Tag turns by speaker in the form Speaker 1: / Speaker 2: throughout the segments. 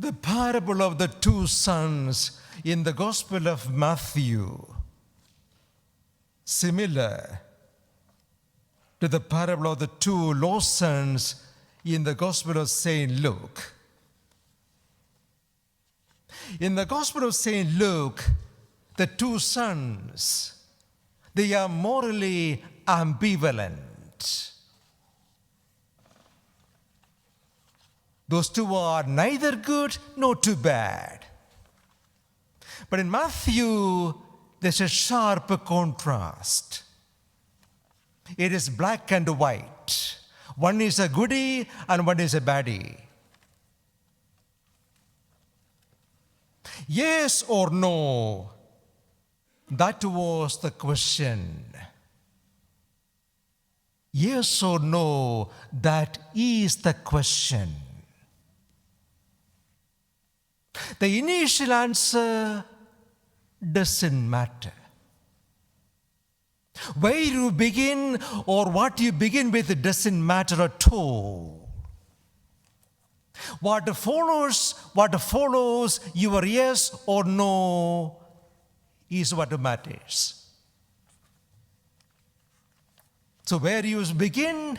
Speaker 1: The parable of the two sons in the Gospel of Matthew, similar to the parable of the two lost sons in the Gospel of St. Luke. In the Gospel of St. Luke, the two sons, they are morally ambivalent. Those two are neither good nor too bad. But in Matthew, there's a sharp contrast. It is black and white. One is a goodie and one is a baddie. Yes or no? That was the question. Yes or no? That is the question. The initial answer doesn't matter. Where you begin or what you begin with doesn't matter at all. What follows your yes or no is what matters. So where you begin,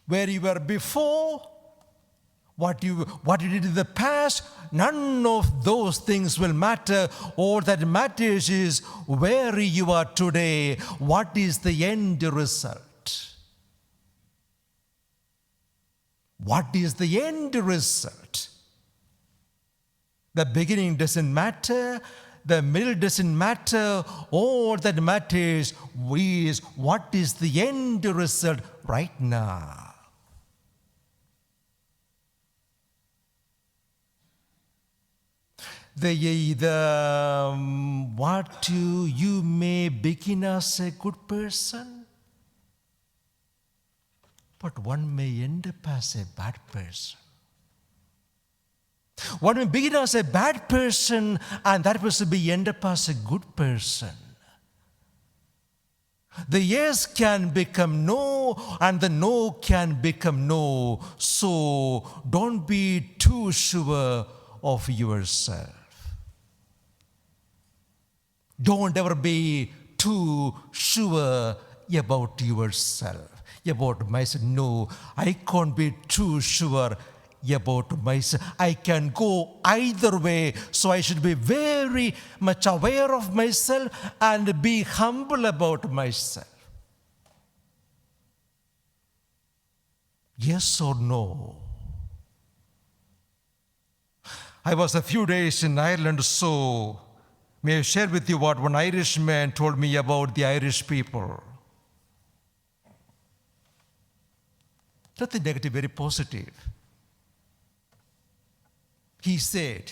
Speaker 1: where you were before, what you did in the past, none of those things will matter. All that matters is where you are today. What is the end result? What is the end result? The beginning doesn't matter. The middle doesn't matter. All that matters is what is the end result right now. You may begin as a good person, but one may end up as a bad person. One may begin as a bad person, and that person may end up as a good person. The yes can become no, and the no can become no. So don't be too sure of yourself. Don't ever be too sure about yourself, about myself. No, I can't be too sure about myself. I can go either way, so I should be very much aware of myself and be humble about myself. Yes or no? I was a few days in Ireland, so may I share with you what one Irishman told me about the Irish people. Nothing negative, very positive. He said,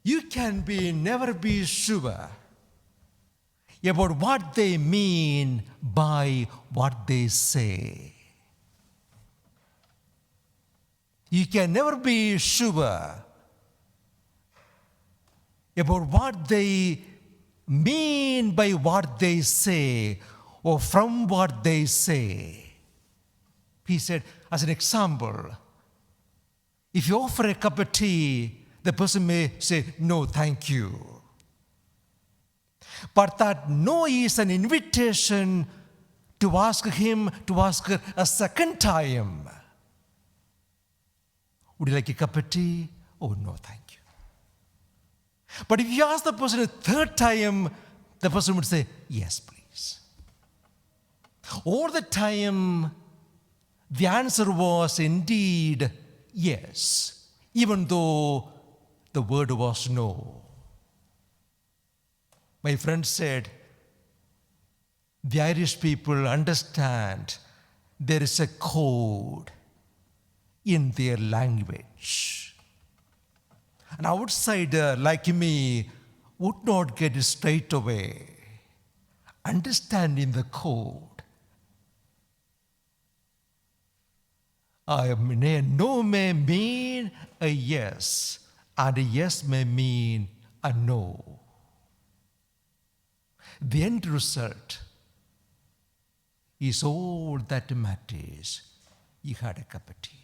Speaker 1: you can never be sure about what they mean by what they say. You can never be sure about what they mean by what they say or from what they say. He said, as an example, if you offer a cup of tea, the person may say, no, thank you. But that no is an invitation to ask him, to ask her a second time. Would you like a cup of tea? Oh, no, thank you. But if you ask the person a third time, the person would say, yes, please. All the time, the answer was indeed yes, even though the word was no. My friend said, the Irish people understand there is a code in their language. An outsider like me would not get it straight away. Understanding the code. A no may mean a yes, and a yes may mean a no. The end result is all that matters. You had a cup of tea.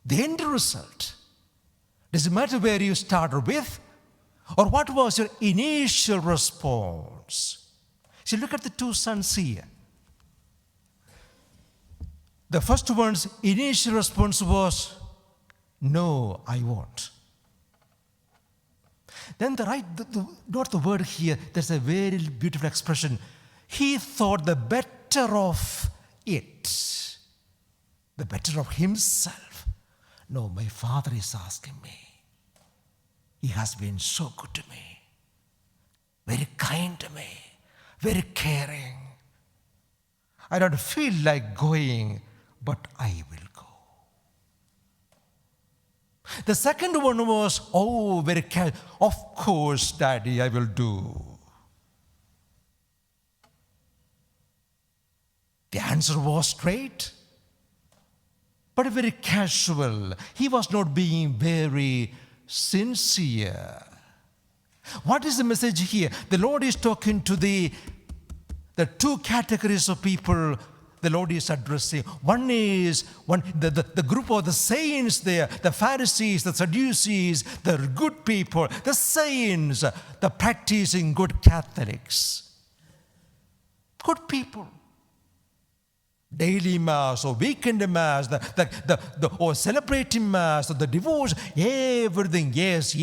Speaker 1: The end result. Doesn't matter where you started with or what was your initial response. See, look at the two sons here. The first one's initial response was, no, I won't. Then not the word here, there's a very beautiful expression. He thought the better of it, the better of himself. No, my father is asking me. He has been so good to me, very kind to me, very caring. I don't feel like going, but I will go. The second one was, oh, very casual. Of course, Daddy, I will do. The answer was straight, but very casual. He was not being very sincere. What is the message here? The Lord is talking to the two categories of people the Lord is addressing. One is the group of the saints there, the Pharisees, the Sadducees, the good people, the saints, the practicing good Catholics. Good people. Daily Mass or weekend Mass, or celebrating Mass or the devotion, everything, yes.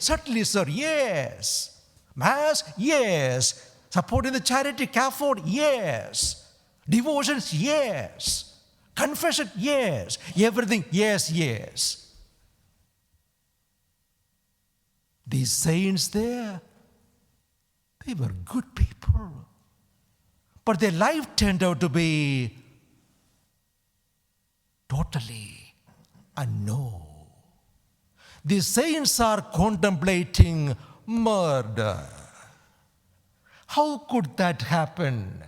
Speaker 1: Certainly, sir, yes. Mass, yes. Supporting the charity, CAFOD, yes. Devotions, yes. Confession, yes. Everything, yes. These saints there, they were good people. But their life turned out to be totally a no. These saints are contemplating murder. How could that happen?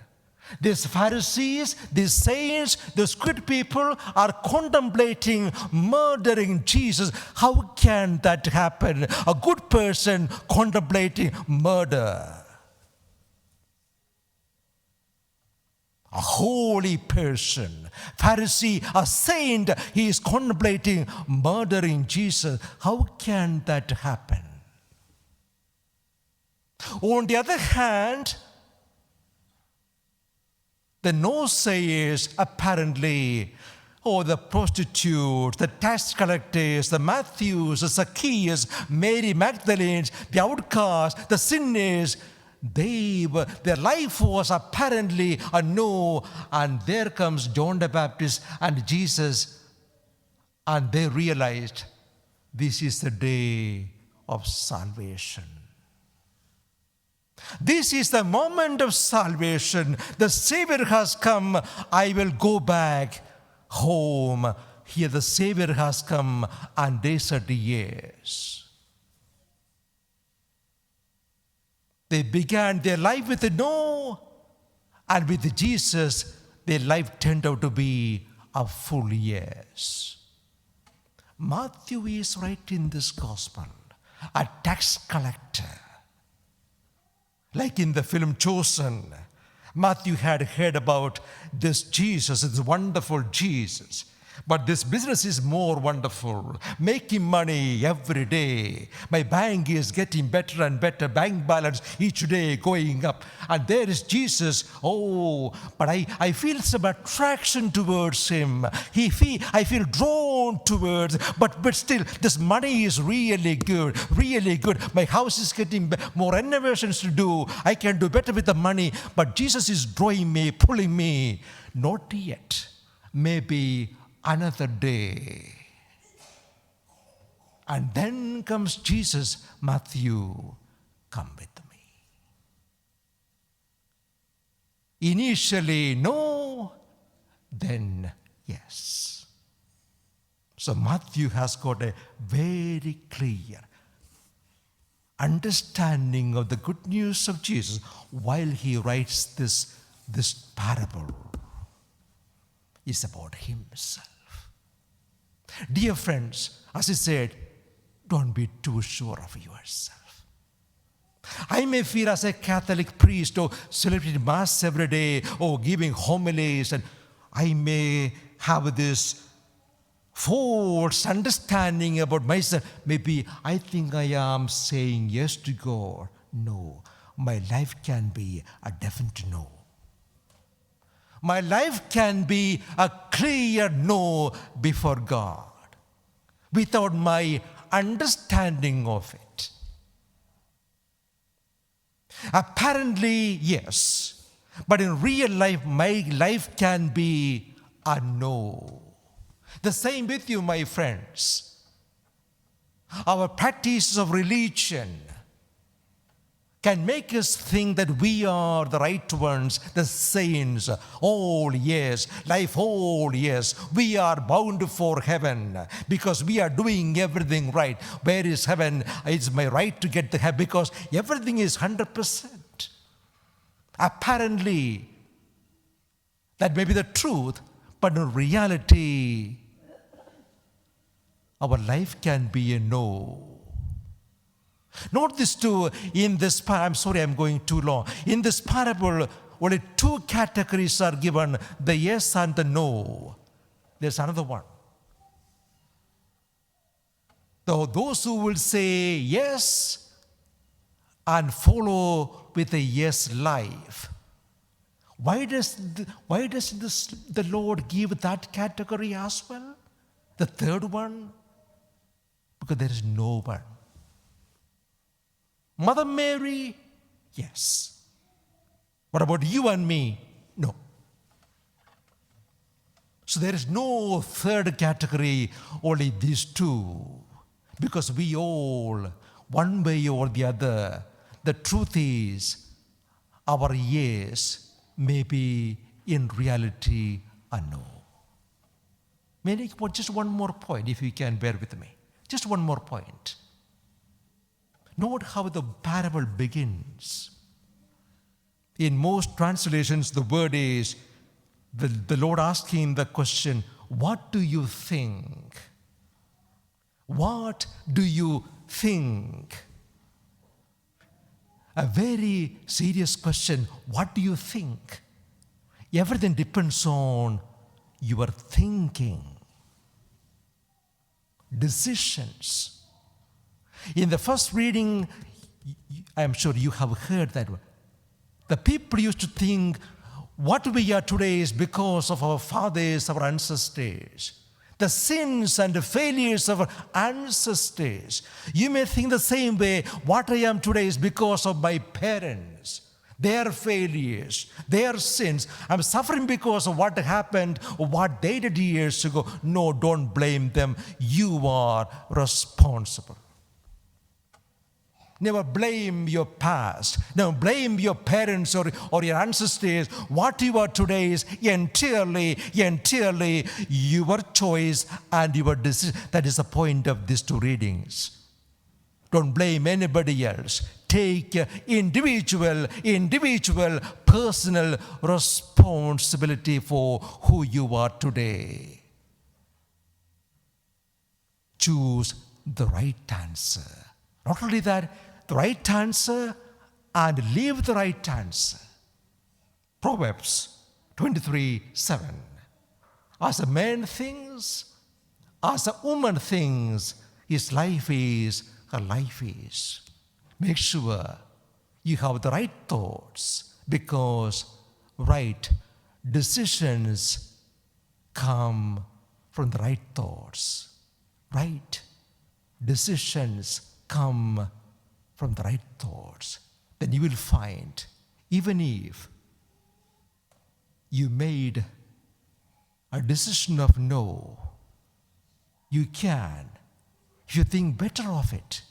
Speaker 1: These Pharisees, these saints, these good people are contemplating murdering Jesus. How can that happen? A good person contemplating murder. A holy person, Pharisee, a saint, he is contemplating murdering Jesus. How can that happen? On the other hand, the no-sayers apparently, the prostitutes, the tax collectors, the Matthews, the Zacchaeus, Mary Magdalene, the outcasts, the sinners, their life was apparently a no. And there comes John the Baptist and Jesus, and they realized this is the day of salvation. This is the moment of salvation. The Savior has come. I will go back home. Here the Savior has come, and they said yes. They began their life with a no, and with Jesus, their life turned out to be a full yes. Matthew is writing this gospel, a tax collector. Like in the film Chosen, Matthew had heard about this Jesus, this wonderful Jesus. But this business is more wonderful, making money every day. My bank is getting better and better, bank balance each day going up. And there is Jesus. But I feel some attraction towards him. I feel drawn towards, but still, this money is really good, really good. My house is getting more renovations to do. I can do better with the money. But Jesus is drawing me, pulling me. Not yet. Maybe another day. And then comes Jesus. Matthew, come with me. Initially, no, then yes. So Matthew has got a very clear understanding of the good news of Jesus while he writes this parable. It's about himself. Dear friends, as I said, don't be too sure of yourself. I may feel as a Catholic priest celebrating Mass every day giving homilies, and I may have this false understanding about myself. Maybe I think I am saying yes to God. No, my life can be a definite no. My life can be a clear no before God without my understanding of it. Apparently, yes, but in real life, my life can be a no. The same with you, my friends. Our practices of religion can make us think that we are the right ones, the saints. Oh, yes. Life, oh, yes. We are bound for heaven because we are doing everything right. Where is heaven? It's my right to get to heaven because everything is 100%. Apparently, that may be the truth, but in reality, our life can be a no. Note this too, in this parable, I'm sorry I'm going too long. In this parable, only two categories are given, the yes and the no. There's another one. So those who will say yes and follow with a yes life. Why does the Lord give that category as well? The third one? Because there is no one. Mother Mary, yes. What about you and me? No. So there is no third category, only these two. Because we all, one way or the other, the truth is, our yes may be in reality a no. May I make just one more point, if you can bear with me. Just one more point. Note how the parable begins. In most translations, the word is, the Lord asking the question, what do you think? What do you think? A very serious question. What do you think? Everything depends on your thinking. Decisions. In the first reading, I'm sure you have heard that one. The people used to think what we are today is because of our fathers, our ancestors. The sins and the failures of our ancestors. You may think the same way, what I am today is because of my parents. Their failures, their sins. I'm suffering because of what happened or what they did years ago. No, don't blame them. You are responsible. Never blame your past. Never blame your parents or your ancestors. What you are today is entirely your choice and your decision. That is the point of these two readings. Don't blame anybody else. Take individual, personal responsibility for who you are today. Choose the right answer. Not only that, the right answer and live the right answer. Proverbs 23:7. As a man thinks, as a woman thinks, his life is, her life is. Make sure you have the right thoughts because right decisions come from the right thoughts. Right decisions come from the right thoughts. Then you will find, even if you made a decision of no, you can, if you think better of it,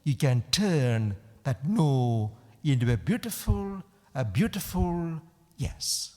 Speaker 1: you can turn that no into a beautiful yes.